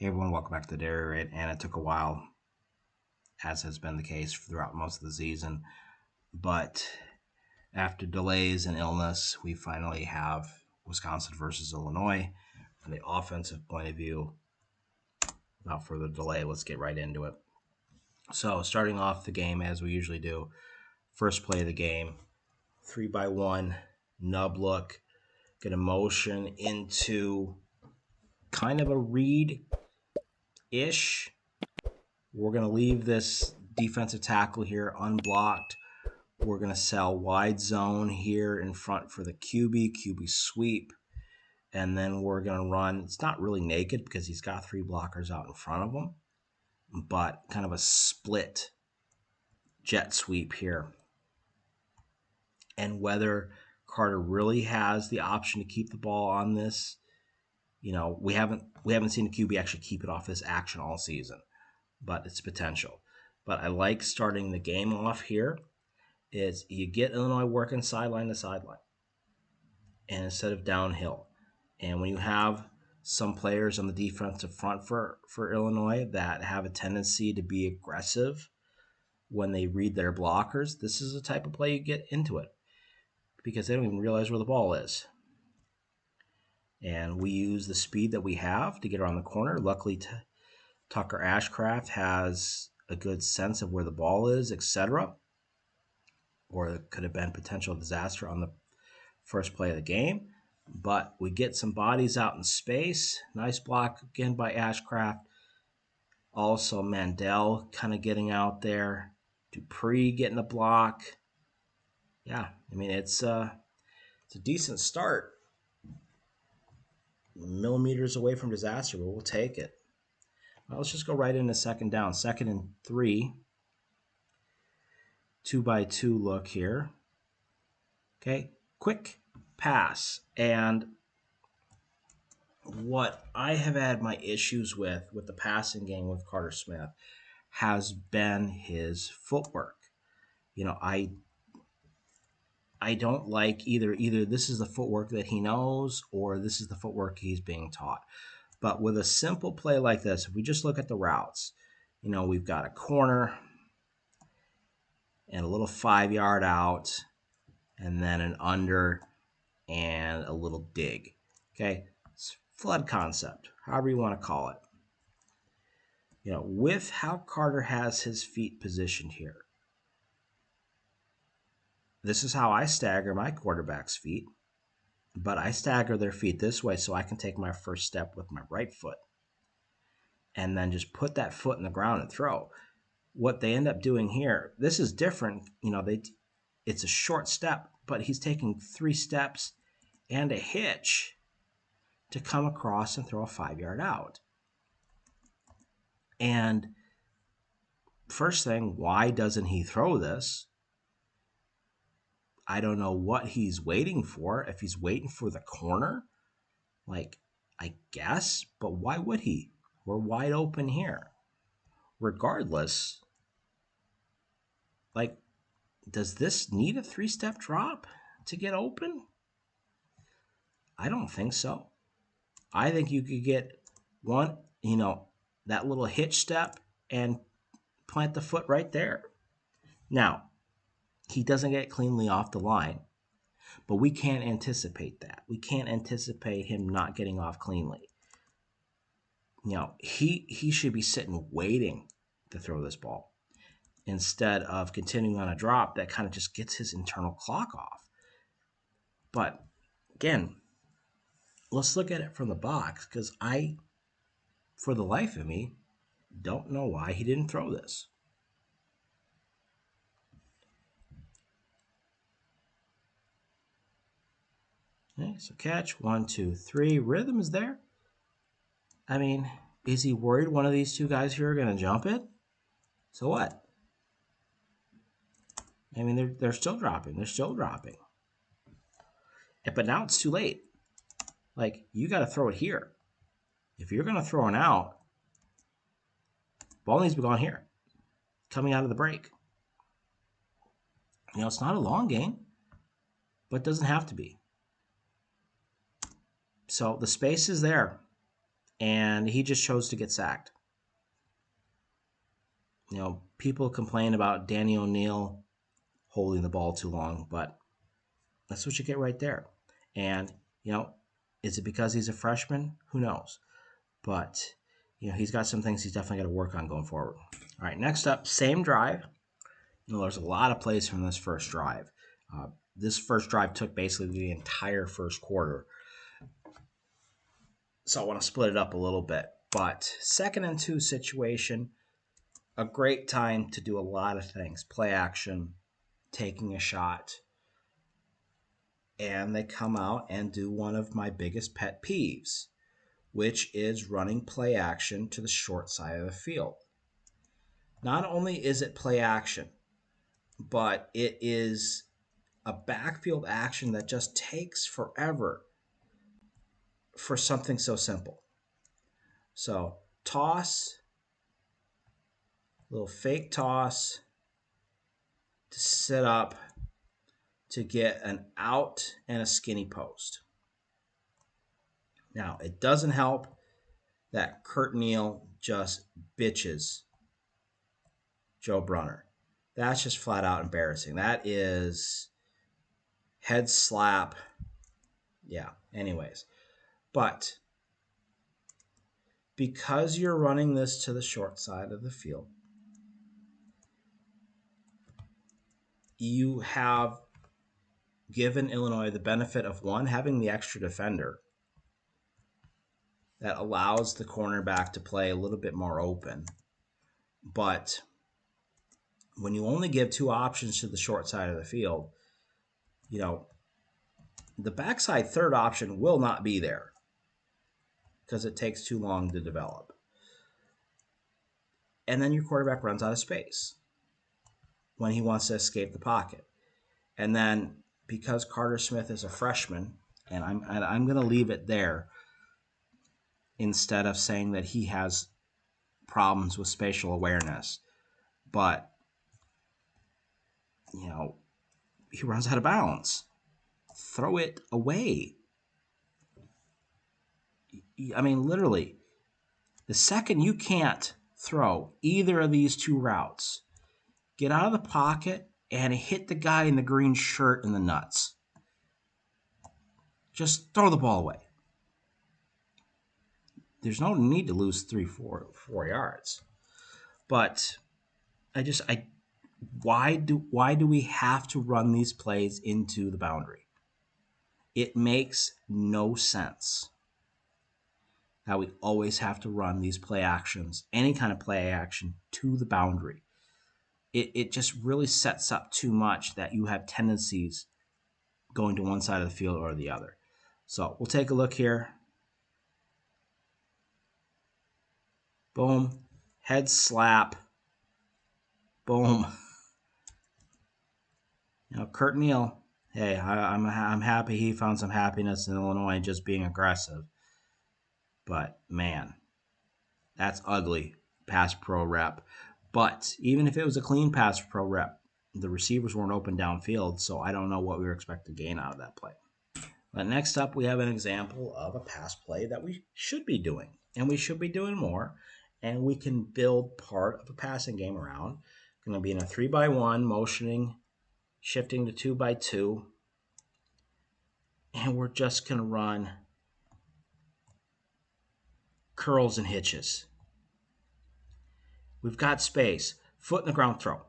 Hey everyone, welcome back to the Dairy Raid. And it took a while, as has been the case throughout most of the season. But after delays and illness, we finally have Wisconsin versus Illinois. From the offensive point of view, without further delay, let's get right into it. So, starting off the game as we usually do, first play of the game, 3x1, nub look, get a motion into kind of a read ish. We're going to leave this defensive tackle here unblocked. We're going to sell wide zone here in front for the QB sweep. And then we're going to run, it's not really naked because he's got three blockers out in front of him, but kind of a split jet sweep here. And whether Carter really has the option to keep the ball on this, we haven't seen the QB actually keep it off this action all season, but it's potential. But I like starting the game off here. Is you get Illinois working sideline to sideline, and instead of downhill. And when you have some players on the defensive front for Illinois that have a tendency to be aggressive when they read their blockers, this is the type of play you get into it because they don't even realize where the ball is. And we use the speed that we have to get around the corner. Luckily, Tucker Ashcraft has a good sense of where the ball is, etc. Or it could have been potential disaster on the first play of the game. But we get some bodies out in space. Nice block again by Ashcraft. Also Mandel kind of getting out there. Dupree getting a block. Yeah, I mean, it's a decent start. Millimeters away from disaster, but we'll take it. Well, let's just go right into second down. 2nd and 3. 2x2 look here. Okay, quick pass. And what I have had my issues with the passing game with Carter Smith has been his footwork. I don't like either this is the footwork that he knows or this is the footwork he's being taught. But with a simple play like this, if we just look at the routes, we've got a corner and a little 5-yard out and then an under and a little dig. Okay, it's flood concept, however you want to call it. With how Carter has his feet positioned here, this is how I stagger my quarterback's feet, but I stagger their feet this way so I can take my first step with my right foot and then just put that foot in the ground and throw. What they end up doing here, this is different. It's a short step, but he's taking 3 steps and a hitch to come across and throw a 5-yard out. And first thing, why doesn't he throw this? I don't know what he's waiting for. If he's waiting for the corner, I guess, but why would he? We're wide open here. Regardless, does this need a 3-step drop to get open? I don't think so. I think you could get one, that little hitch step and plant the foot right there. Now, he doesn't get cleanly off the line, but we can't anticipate that. We can't anticipate him not getting off cleanly. He should be sitting waiting to throw this ball instead of continuing on a drop that kind of just gets his internal clock off. But again, let's look at it from the box because I, for the life of me, don't know why he didn't throw this. Okay, so catch, 1, 2, 3. Rhythm is there. I mean, is he worried one of these two guys here are going to jump it? So what? I mean, they're still dropping. They're still dropping. But now it's too late. You got to throw it here. If you're going to throw an out, ball needs to be gone here, coming out of the break. It's not a long game, but it doesn't have to be. So the space is there. and he just chose to get sacked. People complain about Danny O'Neil holding the ball too long, but that's what you get right there. And, is it because he's a freshman? Who knows? But, he's got some things he's definitely got to work on going forward. All right, next up, same drive. There's a lot of plays from this first drive. This first drive took basically the entire first quarter. So I want to split it up a little bit. But 2nd and 2 situation, a great time to do a lot of things. Play action, taking a shot. And they come out and do one of my biggest pet peeves, which is running play action to the short side of the field. Not only is it play action, but it is a backfield action that just takes forever for something so simple. So toss, little fake toss to set up to get an out and a skinny post. Now, it doesn't help that Kurt Neal just bitches Joe Brunner. That's just flat out embarrassing. That is head slap. Yeah, anyways. But because you're running this to the short side of the field, you have given Illinois the benefit of, one, having the extra defender that allows the cornerback to play a little bit more open. But when you only give 2 options to the short side of the field, the backside third option will not be there because it takes too long to develop. And then your quarterback runs out of space when he wants to escape the pocket. And then because Carter Smith is a freshman, and I'm going to leave it there instead of saying that he has problems with spatial awareness, but he runs out of bounds. Throw it away. I mean, literally, the second you can't throw either of these 2 routes, get out of the pocket and hit the guy in the green shirt in the nuts. Just throw the ball away. There's no need to lose 4 yards. But why do we have to run these plays into the boundary? It makes no sense that we always have to run these play actions, any kind of play action, to the boundary. It just really sets up too much that you have tendencies going to one side of the field or the other. So we'll take a look here. Boom. Head slap. Boom. Kurt Neal, hey, I'm happy he found some happiness in Illinois just being aggressive. But, man, that's ugly pass pro rep. But even if it was a clean pass pro rep, the receivers weren't open downfield, so I don't know what we were expected to gain out of that play. But next up, we have an example of a pass play that we should be doing, and we should be doing more, and we can build part of a passing game around. Going to be in a 3-by-1, motioning, shifting to 2-by-2, and we're just going to run curls and hitches. We've got space. Foot in the ground throw.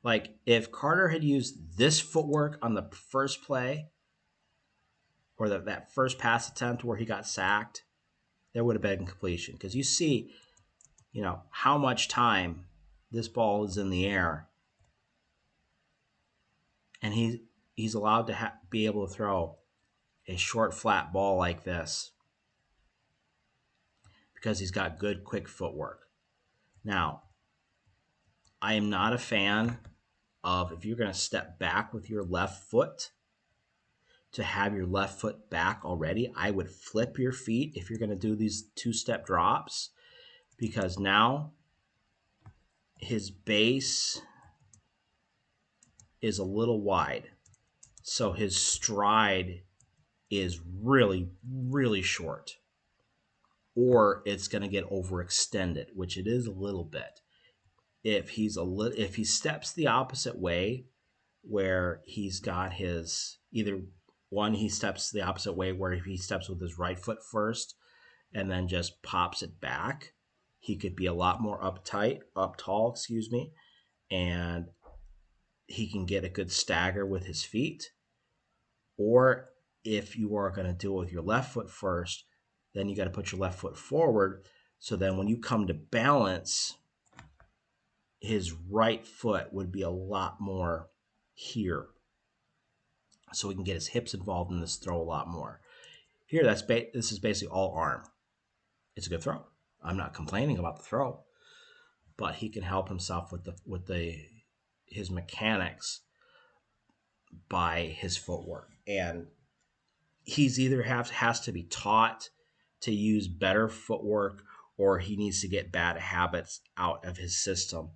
Like, if Carter had used this footwork on the first play, or that first pass attempt where he got sacked, there would have been completion. Because you see, how much time this ball is in the air, and he's allowed to be able to throw a short, flat ball like this because he's got good, quick footwork. Now, I am not a fan of, if you're going to step back with your left foot, to have your left foot back already. I would flip your feet if you're going to do these 2-step drops, because now his base is a little wide. So his stride is really, really short. or it's going to get overextended, which it is a little bit. If he steps the opposite way, where he's got his either one, he steps the opposite way where if he steps with his right foot first and then just pops it back, he could be a lot more up tall, excuse me, and he can get a good stagger with his feet. Or if you are going to do it with your left foot first, then you got to put your left foot forward. So then when you come to balance, his right foot would be a lot more here. So he can get his hips involved in this throw a lot more. Here, this is basically all arm. It's a good throw. I'm not complaining about the throw, but he can help himself with his mechanics by his footwork. And he's either has to be taught to use better footwork, or he needs to get bad habits out of his system,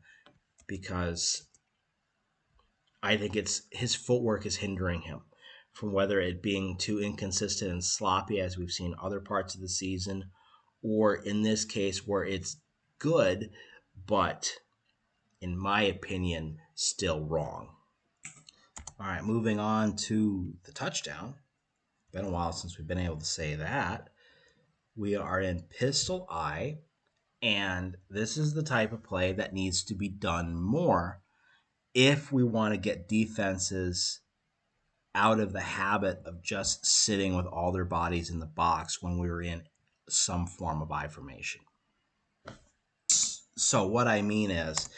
because I think it's his footwork is hindering him from whether it being too inconsistent and sloppy as we've seen other parts of the season, or in this case where it's good, but in my opinion, still wrong. All right, moving on to the touchdown. Been a while since we've been able to say that. We are in Pistol Eye, and this is the type of play that needs to be done more if we want to get defenses out of the habit of just sitting with all their bodies in the box when we were in some form of I formation. So what I mean is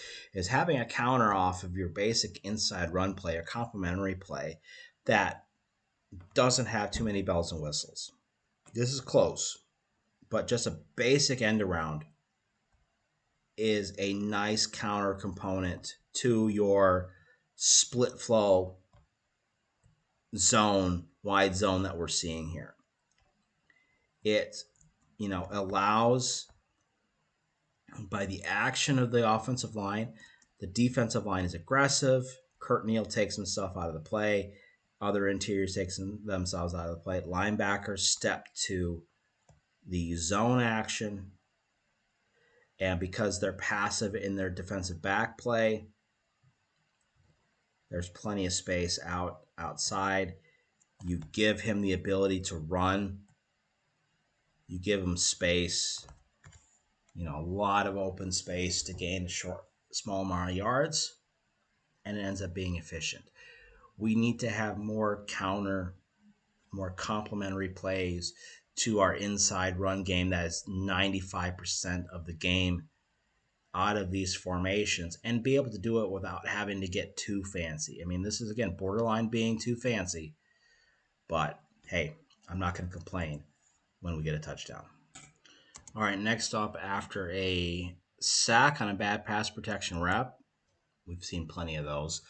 having a counter off of your basic inside run play or complementary play that doesn't have too many bells and whistles. This is close, but just a basic end around is a nice counter component to your split flow zone, wide zone that we're seeing here. It, allows, by the action of the offensive line, the defensive line is aggressive. Kurt Neal takes himself out of the play. Other interiors take themselves out of the play. Linebackers step to the zone action. And because they're passive in their defensive back play, there's plenty of space outside. You give him the ability to run. You give him space, a lot of open space to gain a small amount of yards, and it ends up being efficient. We need to have more complementary plays to our inside run game that is 95% of the game out of these formations, and be able to do it without having to get too fancy. I mean, this is, again, borderline being too fancy, but hey, I'm not going to complain when we get a touchdown. All right, next up, after a sack on a bad pass protection rep, we've seen plenty of those.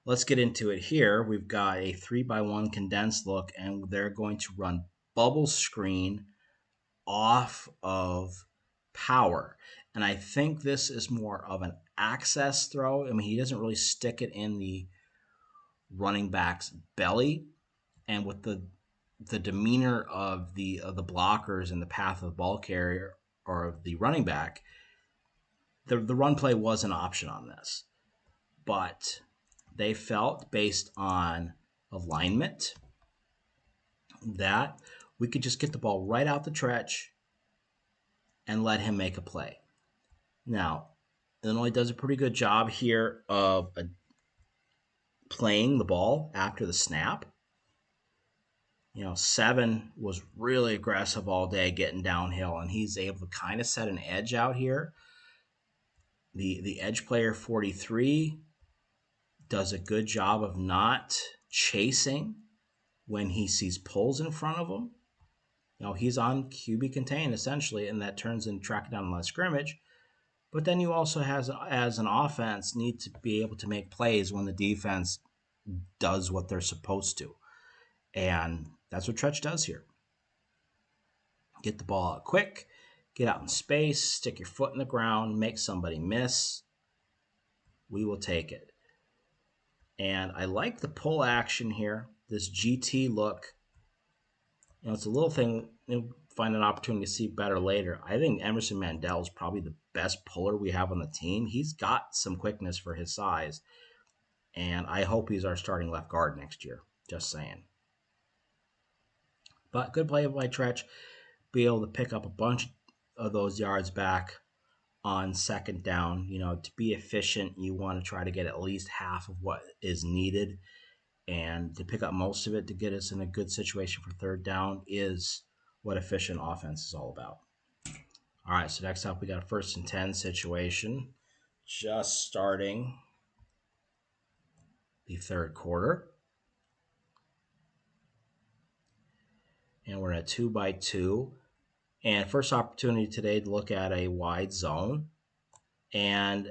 Let's get into it here. We've got a 3-by-1 condensed look, and they're going to run bubble screen off of power. And I think this is more of an access throw. I mean, he doesn't really stick it in the running back's belly. And with the demeanor of the blockers and the path of the ball carrier or of the running back, the run play was an option on this. But they felt, based on alignment, that we could just get the ball right out the stretch and let him make a play. Now, Illinois does a pretty good job here of playing the ball after the snap. 7 was really aggressive all day getting downhill, and he's able to kind of set an edge out here. The edge player 43 does a good job of not chasing when he sees pulls in front of him. He's on QB contain essentially, and that turns into tracking down the line of scrimmage. But then you also, as an offense, need to be able to make plays when the defense does what they're supposed to. And that's what Tretch does here. Get the ball out quick, get out in space, stick your foot in the ground, make somebody miss. We will take it. And I like the pull action here, this GT look. It's a little thing. find an opportunity to see better later. I think Emerson Mandel is probably the best puller we have on the team. He's got some quickness for his size, and I hope he's our starting left guard next year. Just saying. But good play by Tretch. Be able to pick up a bunch of those yards back on second down. You know, to be efficient, you want to try to get at least half of what is needed. And to pick up most of it to get us in a good situation for third down is what efficient offense is all about. All right, so next up we got a 1st and 10 situation. Just starting the third quarter. And we're in a 2-by-2. And first opportunity today to look at a wide zone. And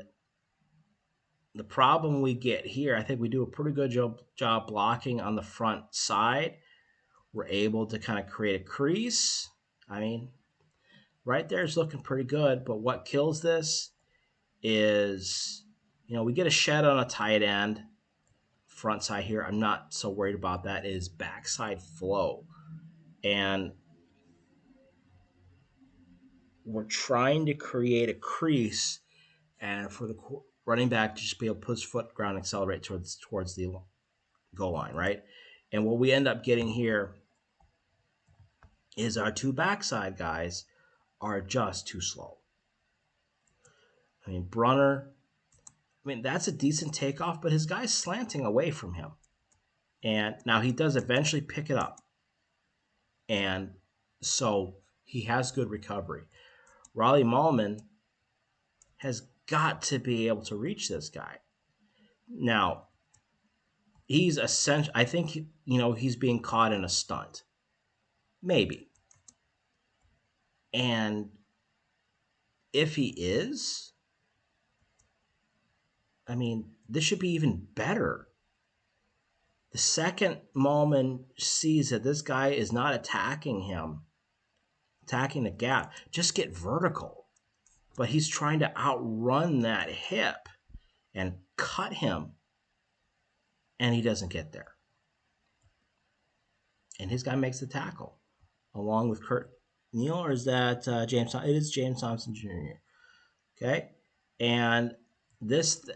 the problem we get here, I think we do a pretty good job blocking on the front side. We're able to kind of create a crease. I mean, right there is looking pretty good, but what kills this is, you know, we get a shed on a tight end. Front side here, I'm not so worried about that, is backside flow. And we're trying to create a crease and for the running back to just be able to put his foot ground and accelerate towards the goal line, right? And what we end up getting here is our two backside guys are just too slow. I mean, Brunner, that's a decent takeoff, but his guy's slanting away from him. And now he does eventually pick it up. And so he has good recovery. Raleigh Mallman has got to be able to reach this guy. Now, he's essential. I think, he's being caught in a stunt. Maybe. And if he is, this should be even better. The second Mallman sees that this guy is not attacking him, attacking the gap, just get vertical. But he's trying to outrun that hip and cut him, and he doesn't get there. And his guy makes the tackle, along with Kurt Neal, or is that James? It is James Thompson Jr. Okay, and this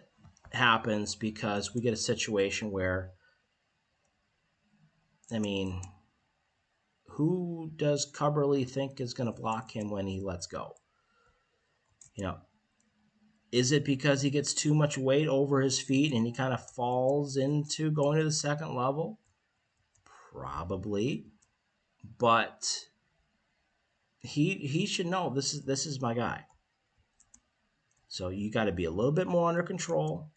happens because we get a situation where, who does Cubberly think is going to block him when he lets go? Is it because he gets too much weight over his feet and he kind of falls into going to the second level? Probably. But he should know this is my guy. So you got to be a little bit more under control,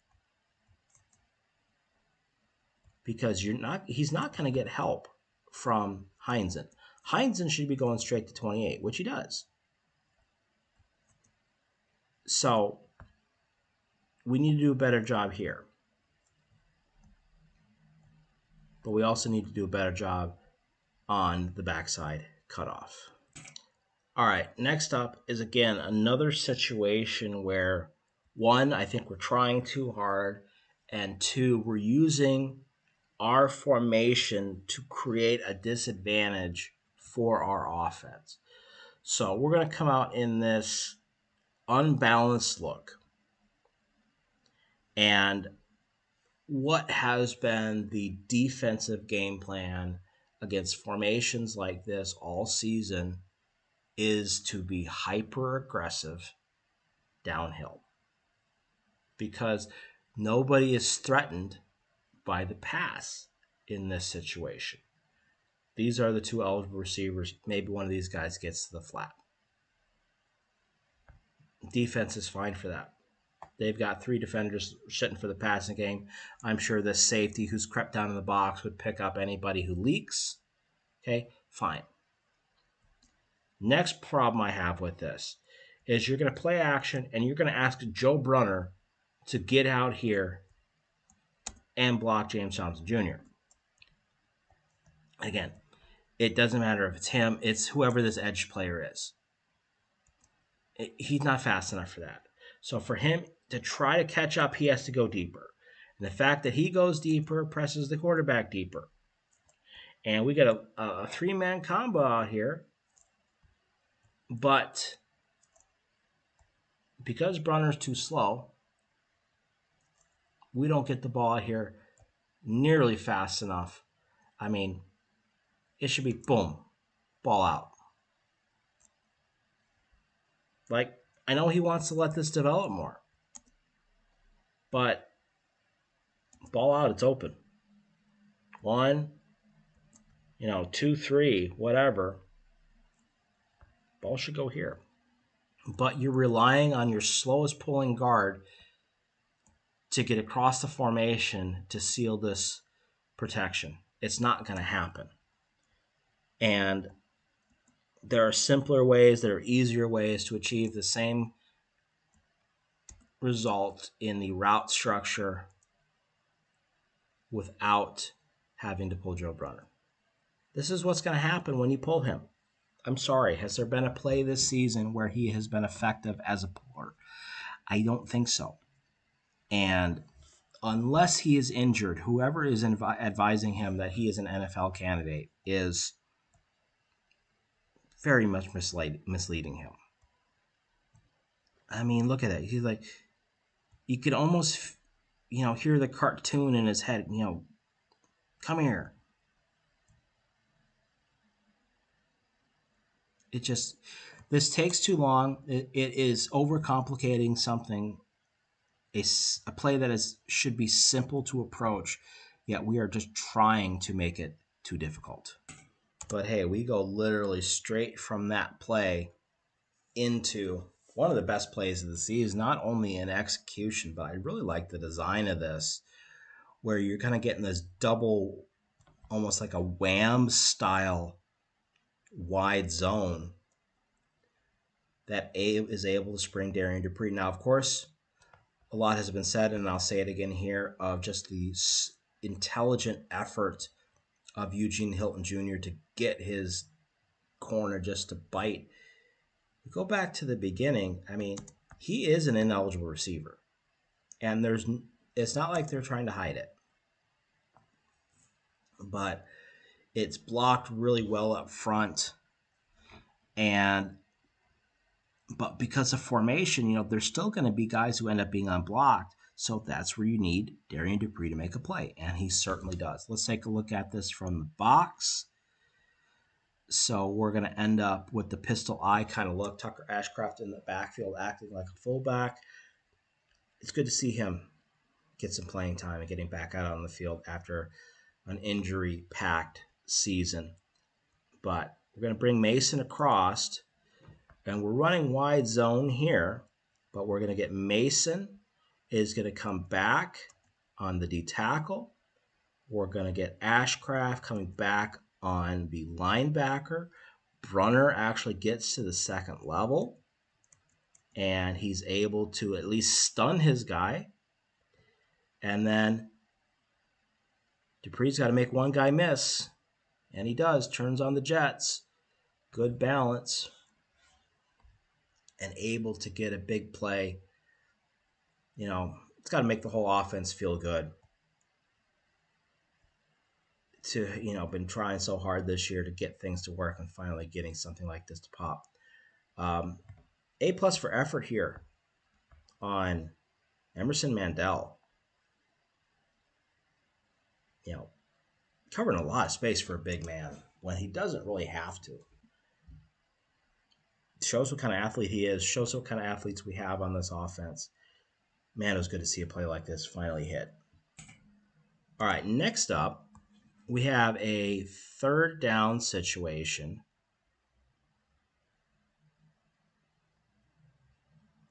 because he's not going to get help from Heinzen. Heinzen should be going straight to 28, which he does. So we need to do a better job here. But we also need to do a better job on the backside cutoff. All right, next up is, again, another situation where, one, I think we're trying too hard, and two, we're using our formation to create a disadvantage for our offense. So we're going to come out in this unbalanced look. And what has been the defensive game plan against formations like this all season is to be hyper aggressive downhill, because nobody is threatened by the pass in this situation. These are the two eligible receivers. Maybe one of these guys gets to the flat. Defense is fine for that. They've got three defenders sitting for the passing game. I'm sure the safety who's crept down in the box would pick up anybody who leaks. Okay, fine. Next problem I have with this is you're going to play action and you're going to ask Joe Brunner to get out here and block James Thompson Jr. Again, it doesn't matter if it's him, it's whoever this edge player is. He's not fast enough for that. So for him to try to catch up, he has to go deeper. And the fact that he goes deeper presses the quarterback deeper. And we got a three-man combo out here. But because Brunner's too slow, we don't get the ball out here nearly fast enough. I mean, it should be boom, ball out. Like, I know he wants to let this develop more, but ball out, it's open. One, two, three, whatever. Ball should go here. But you're relying on your slowest pulling guard to get across the formation to seal this protection. It's not going to happen. And there are simpler ways, there are easier ways to achieve the same result in the route structure without having to pull Joe Brunner. This is what's going to happen when you pull him. I'm sorry. Has there been a play this season where he has been effective as a puller? I don't think so. And unless he is injured, whoever is advising him that he is an NFL candidate is very much misleading him. I mean, look at it. He's like, you could almost, hear the cartoon in his head, come here. This takes too long. It is overcomplicating something, a play that should be simple to approach, yet we are just trying to make it too difficult. But hey, we go literally straight from that play into one of the best plays of the season, not only in execution, but I really like the design of this, where you're kind of getting this double, almost like a wham style wide zone that Abe is able to spring Darian Dupree. Now, of course, a lot has been said, and I'll say it again here, of just the intelligent effort of Eugene Hilton Jr. to get his corner just to bite. Go back to the beginning. I mean, he is an ineligible receiver, and it's not like they're trying to hide it, but it's blocked really well up front, but because of formation, there's still going to be guys who end up being unblocked. So that's where you need Darian Dupree to make a play, and he certainly does. Let's take a look at this from the box. So we're going to end up with the pistol eye kind of look. Tucker Ashcraft in the backfield acting like a fullback. It's good to see him get some playing time and getting back out on the field after an injury-packed season. But we're going to bring Mason across, and we're running wide zone here, but we're going to get Mason is going to come back on the D tackle. We're going to get Ashcraft coming back on the linebacker. Brunner actually gets to the second level, and he's able to at least stun his guy. And then Dupree's got to make one guy miss, and he does. Turns on the Jets. Good balance, and able to get a big play. It's got to make the whole offense feel good. Been trying so hard this year to get things to work, and finally getting something like this to pop. A+ for effort here on Emerson Mandel. Covering a lot of space for a big man when he doesn't really have to. Shows what kind of athlete he is. Shows what kind of athletes we have on this offense. Man, it was good to see a play like this finally hit. All right, next up, we have a third down situation.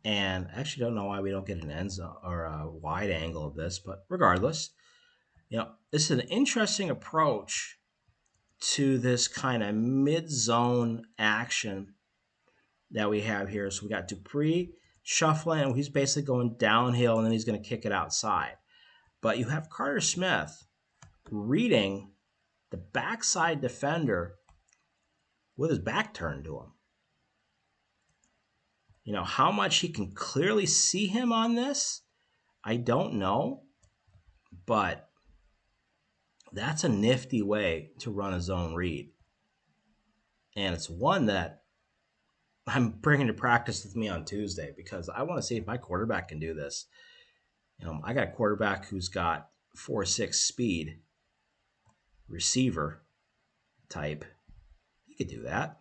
And I actually don't know why we don't get an end zone or a wide angle of this, but regardless, this is an interesting approach to this kind of mid-zone action that we have here. So we got Dupree shuffling, and he's basically going downhill, and then he's going to kick it outside. But you have Carter Smith reading the backside defender with his back turned to him. How much he can clearly see him on this, I don't know, but that's a nifty way to run a zone read. And it's one that I'm bringing to practice with me on Tuesday because I want to see if my quarterback can do this. I got a quarterback who's got 4.6 speed, receiver type. He could do that.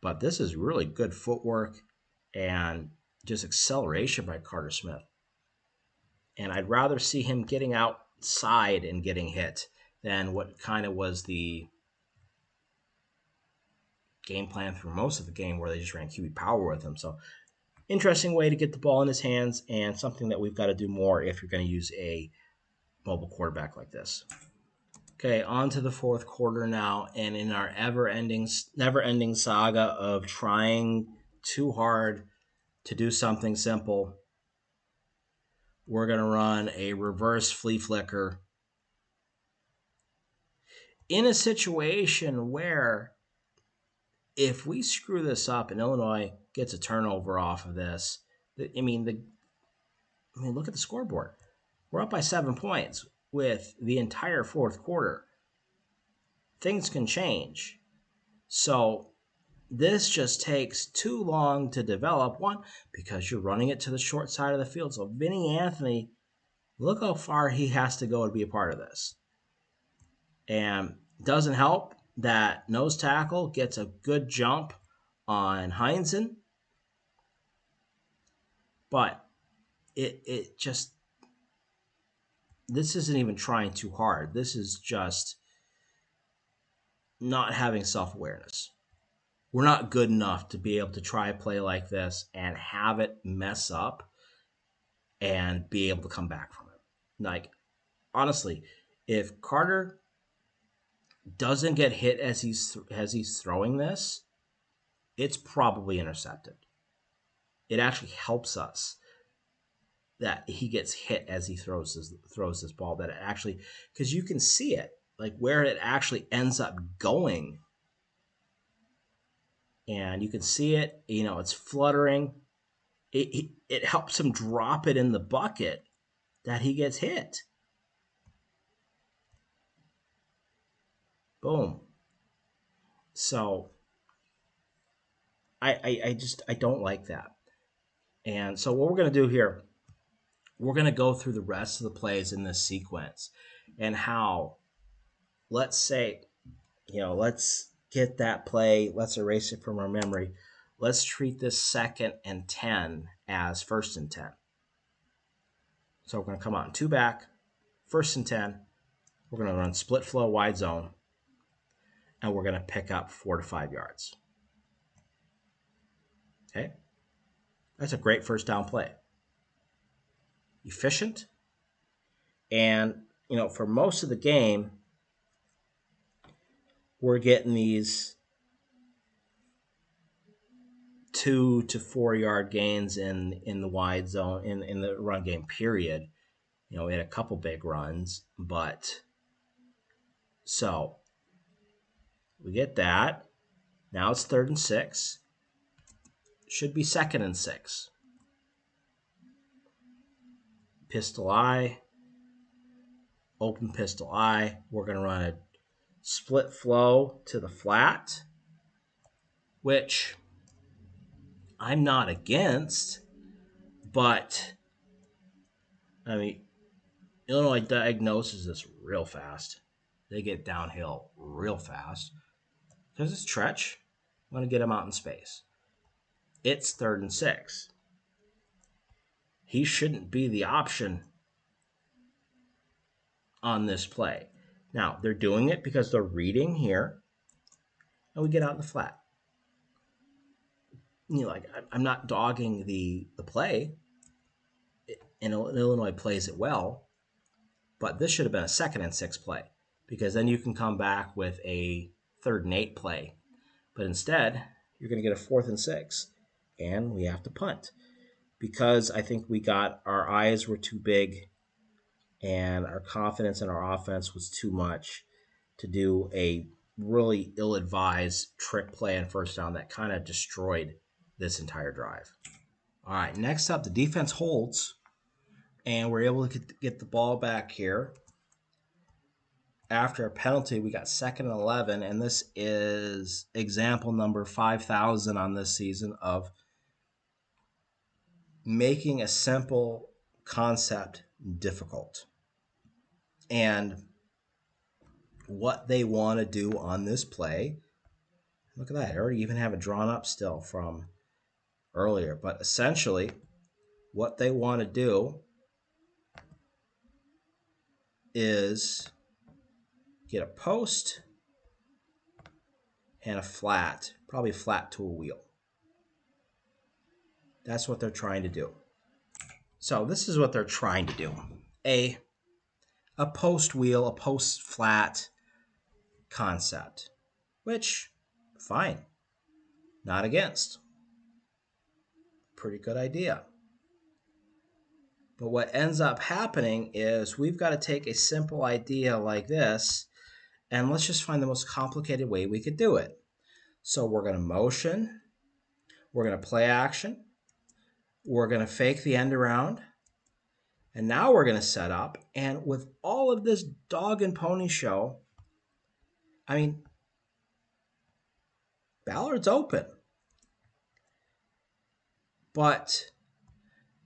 But this is really good footwork and just acceleration by Carter Smith. And I'd rather see him getting outside and getting hit than what kind of was the game plan for most of the game where they just ran QB power with him. So interesting way to get the ball in his hands and something that we've got to do more if you're going to use a mobile quarterback like this. Okay, on to the fourth quarter now, and in our never-ending saga of trying too hard to do something simple, we're going to run a reverse flea flicker in a situation where if we screw this up and Illinois gets a turnover off of this, look at the scoreboard. We're up by 7 points with the entire fourth quarter. Things can change. So this just takes too long to develop. One, because you're running it to the short side of the field. So Vinny Anthony, look how far he has to go to be a part of this. And doesn't help that nose tackle gets a good jump on Heinzen. But it just, this isn't even trying too hard. This is just not having self-awareness. We're not good enough to be able to try a play like this and have it mess up and be able to come back from it. Like, honestly, if Carter doesn't get hit as he's throwing this, it's probably intercepted. It actually helps us that he gets hit as he throws this ball. That it actually, because you can see it, like where it actually ends up going, and you can see it. It's fluttering. It helps him drop it in the bucket that he gets hit. Boom. So I don't like that. And so what we're going to do here, we're going to go through the rest of the plays in this sequence and how, let's say, let's get that play. Let's erase it from our memory. Let's treat this 2nd and 10 as 1st and 10. So we're going to come out in 2 back, 1st and 10. We're going to run split flow wide zone, and we're going to pick up 4 to 5 yards. Okay? That's a great first down play. Efficient. And, for most of the game, we're getting these 2 to 4 yard gains in the wide zone, in the run game period. We had a couple big runs, but so we get that. Now it's 3rd and 6. Should be 2nd and 6. Pistol eye. Open pistol eye. We're going to run a split flow to the flat, which I'm not against, but Illinois diagnoses this real fast. They get downhill real fast because it's Tretch. I'm going to get him out in space. It's 3rd and 6. He shouldn't be the option on this play. Now, they're doing it because they're reading here, and we get out in the flat. I'm not dogging the play, and Illinois plays it well, but this should have been a 2nd and 6 play because then you can come back with a 3rd and 8 play. But instead, you're going to get a 4th and 6, and we have to punt because I think our eyes were too big and our confidence in our offense was too much to do a really ill-advised trick play on 1st down that kind of destroyed this entire drive. All right, next up, the defense holds, and we're able to get the ball back here. after a penalty, we got second and 11, and this is example number 5,000 on this season of making a simple concept difficult. And what they want to do on this play, look at that. I already even have it drawn up still from earlier. But essentially, what they want to do is get a post and a flat, probably flat to a wheel. That's what they're trying to do. So this is what they're trying to do. A post wheel, a post flat concept, which, fine, not against. Pretty good idea. But what ends up happening is we've got to take a simple idea like this and let's just find the most complicated way we could do it. So we're going to motion, we're going to play action, we're going to fake the end around, and now we're going to set up. And with all of this dog and pony show, I mean, Ballard's open. But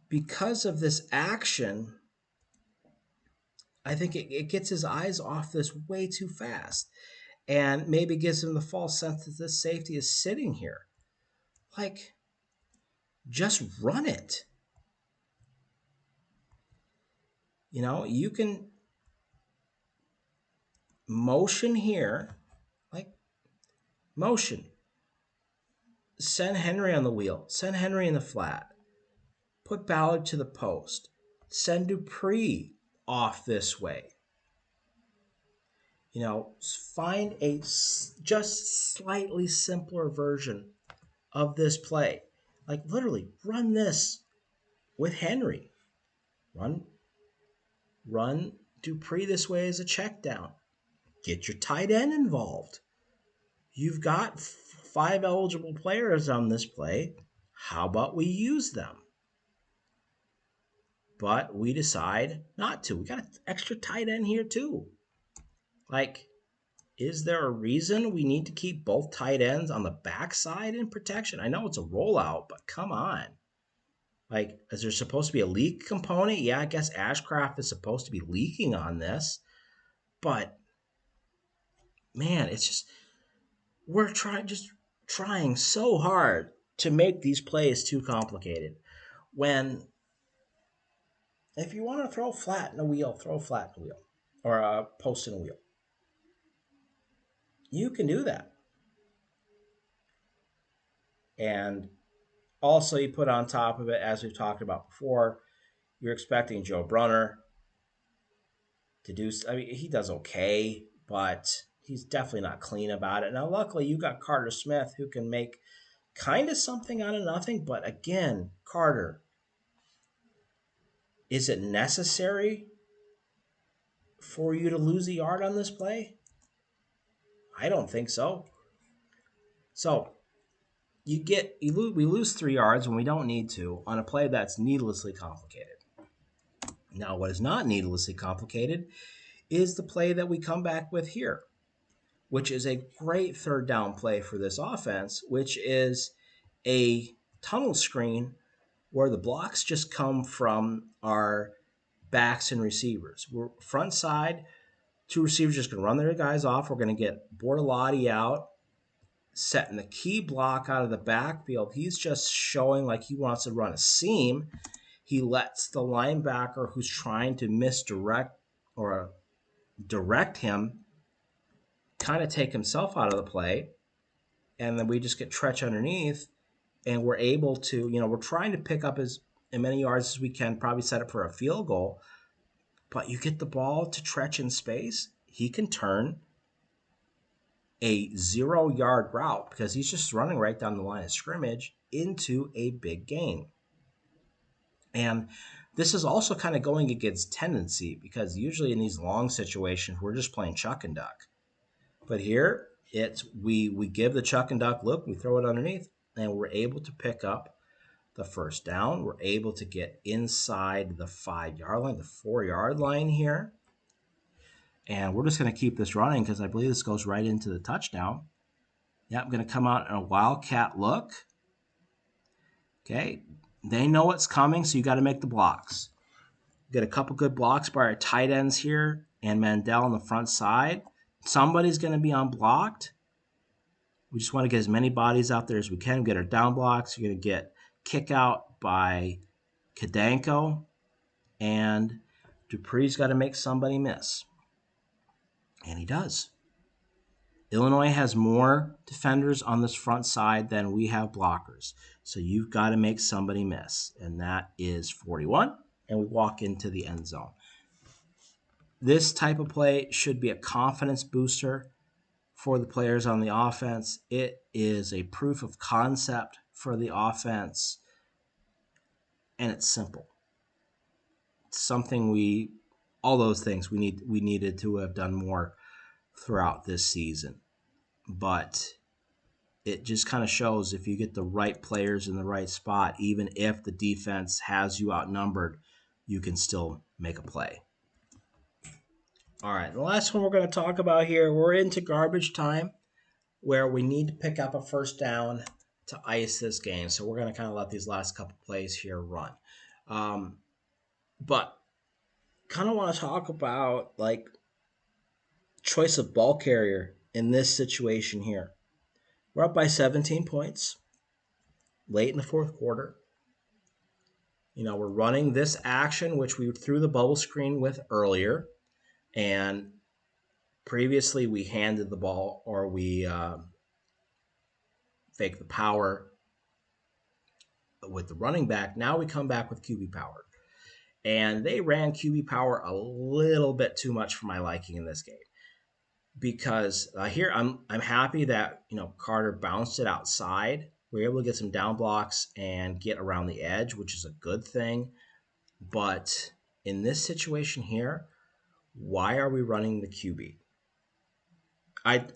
because of this action, I think it gets his eyes off this way too fast and maybe gives him the false sense that this safety is sitting here. Like, just run it. You know, you can motion here, like motion. Send Henry on the wheel. Send Henry in the flat. Put Ballard to the post. Send Dupree off this way. You know, find a just slightly simpler version of this play. Like literally run this with Henry. Run Dupree this way as a check down. Get your tight end involved. You've got 5 eligible players on this play. How about we use them? But we decide not to. We got an extra tight end here too. Like, is there a reason we need to keep both tight ends on the backside in protection? I know it's a rollout, but come on. Like, is there supposed to be a leak component? Yeah, I guess Ashcraft is supposed to be leaking on this. But, man, it's just, we're trying so hard to make these plays too complicated. When, if you want to throw flat in a wheel, throw flat in a wheel. Or a post in a wheel. You can do that. And also, you put on top of it, as we've talked about before, you're expecting Joe Brunner to do. I mean, he does okay, but he's definitely not clean about it. Now, luckily, you got Carter Smith who can make kind of something out of nothing. But again, Carter, is it necessary for you to lose a yard on this play? I don't think so. So we lose 3 yards when we don't need to on a play that's needlessly complicated. Now, what is not needlessly complicated is the play that we come back with here, which is a great third down play for this offense, which is a tunnel screen where the blocks just come from our backs and receivers. We're front side, 2 receivers just going to run their guys off. We're going to get Bortolotti out, setting the key block out of the backfield. He's just showing like he wants to run a seam. He lets the linebacker who's trying to misdirect or direct him kind of take himself out of the play. And then we just get Tretch underneath and we're able to, we're trying to pick up as many yards as we can, probably set up for a field goal. But you get the ball to Tretch in space, he can turn a 0-yard route because he's just running right down the line of scrimmage into a big gain. And this is also kind of going against tendency because usually in these long situations, we're just playing chuck and duck. But here, we give the chuck and duck look, we throw it underneath, and we're able to pick up the first down. We're able to get inside the 5-yard line, the 4-yard line here. And we're just going to keep this running because I believe this goes right into the touchdown. Yeah, I'm going to come out in a wildcat look. Okay, they know what's coming, so you got to make the blocks. Get a couple good blocks by our tight ends here and Mandel on the front side. Somebody's going to be unblocked. We just want to get as many bodies out there as we can. Get our down blocks. You're going to get kick out by Kadanko, and Dupree's got to make somebody miss. And he does. Illinois has more defenders on this front side than we have blockers. So you've got to make somebody miss. And that is 41. And we walk into the end zone. This type of play should be a confidence booster for the players on the offense. It is a proof of concept for the offense. And it's simple. It's something all those things we needed to have done more throughout this season. But it just kind of shows if you get the right players in the right spot, even if the defense has you outnumbered, you can still make a play. All right, the last one we're going to talk about here, we're into garbage time where we need to pick up a first down to ice this game. So we're going to kind of let these last couple plays here run. But kind of want to talk about like choice of ball carrier in this situation here. We're up by 17 points late in the fourth quarter. We're running this action, which we threw the bubble screen with earlier. And previously we handed the ball or we fake the power with the running back. Now we come back with QB power. And they ran QB power a little bit too much for my liking in this game. Because here I'm happy that Carter bounced it outside. We were able to get some down blocks and get around the edge, which is a good thing. But in this situation here, why are we running the QB? I'm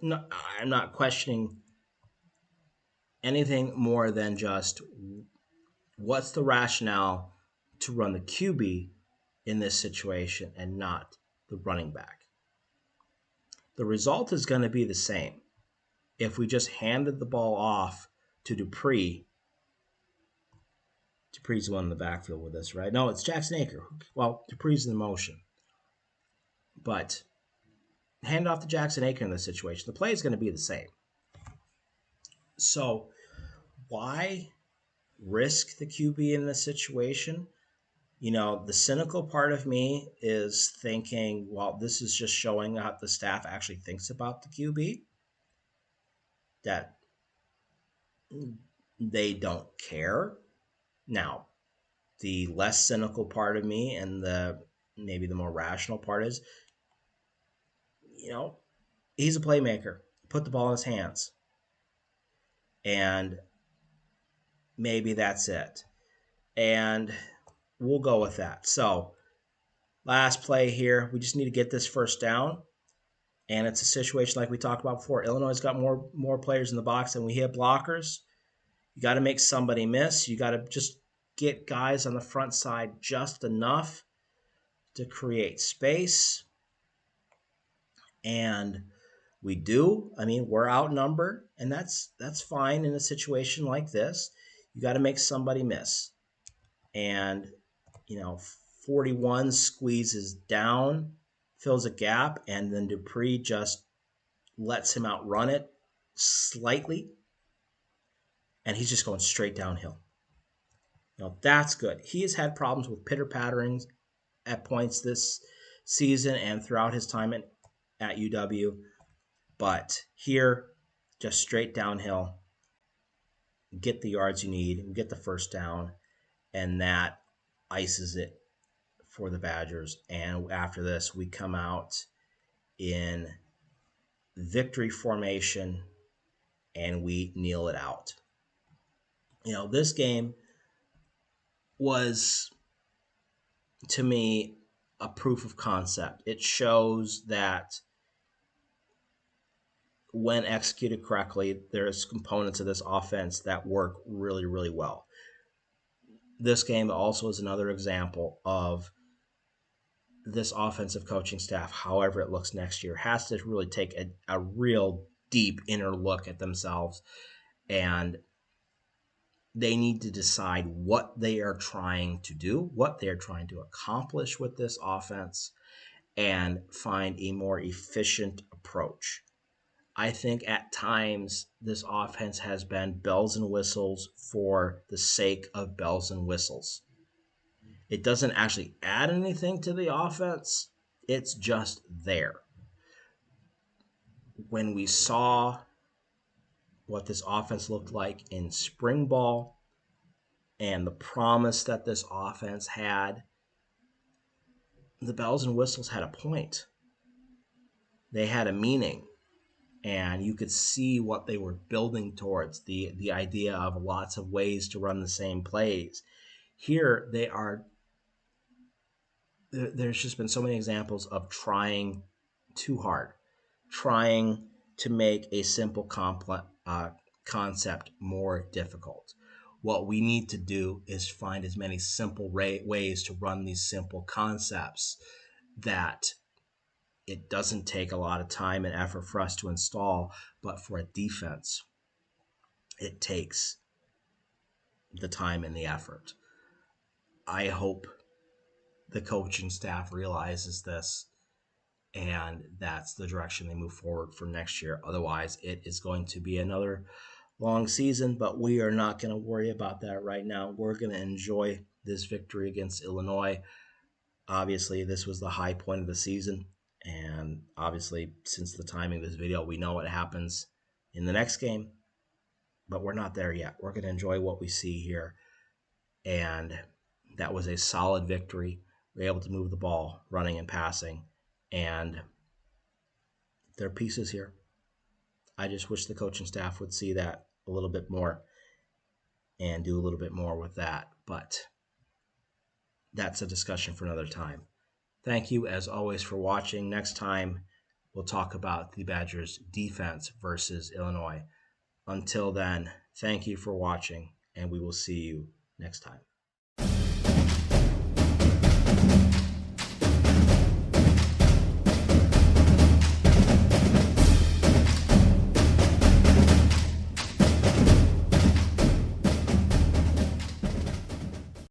not questioning anything more than just what's the rationale to run the QB in this situation and not the running back. The result is going to be the same. If we just handed the ball off to Dupree, Dupree's the one in the backfield with us, right? No, it's Jackson Aker. Well, Dupree's in motion. But hand off to Jackson Aker in this situation. The play is going to be the same. So why risk the QB in this situation? The cynical part of me is thinking, well, this is just showing how the staff actually thinks about the QB. That they don't care. Now, the less cynical part of me and maybe the more rational part is, he's a playmaker. Put the ball in his hands. And maybe that's it. And we'll go with that. So, last play here. We just need to get this first down. And it's a situation like we talked about before. Illinois has got more players in the box than we have blockers. You got to make somebody miss. You got to just get guys on the front side just enough to create space. And we do. We're outnumbered, and that's fine in a situation like this. You got to make somebody miss. And, 41 squeezes down, fills a gap, and then Dupree just lets him outrun it slightly. And he's just going straight downhill. That's good. He has had problems with pitter-patterings at points this season and throughout his time at UW. But here, just straight downhill. Get the yards you need. Get the first down. And that ices it for the Badgers. And after this, we come out in victory formation and we kneel it out. This game was, to me, a proof of concept. It shows that when executed correctly, there's components of this offense that work really, really well. This game also is another example of this offensive coaching staff, however it looks next year, has to really take a real deep inner look at themselves, and they need to decide what they are trying to do, what they are trying to accomplish with this offense, and find a more efficient approach. I think at times this offense has been bells and whistles for the sake of bells and whistles. It doesn't actually add anything to the offense, it's just there. When we saw what this offense looked like in spring ball and the promise that this offense had, the bells and whistles had a point. They had a meaning, and you could see what they were building towards, the idea of lots of ways to run the same plays. Here they are, there's just been so many examples of trying too hard, trying to make a simple concept more difficult. What we need to do is find as many simple ways to run these simple concepts that it doesn't take a lot of time and effort for us to install, but for a defense, it takes the time and the effort. I hope the coaching staff realizes this, and that's the direction they move forward for next year. Otherwise, it is going to be another long season, but we are not going to worry about that right now. We're going to enjoy this victory against Illinois. Obviously, this was the high point of the season, and obviously, since the timing of this video, we know what happens in the next game, but we're not there yet. We're going to enjoy what we see here, and that was a solid victory. We were able to move the ball, running and passing, and there are pieces here. I just wish the coaching staff would see that a little bit more and do a little bit more with that, but that's a discussion for another time. Thank you, as always, for watching. Next time, we'll talk about the Badgers' defense versus Illinois. Until then, thank you for watching, and we will see you next time.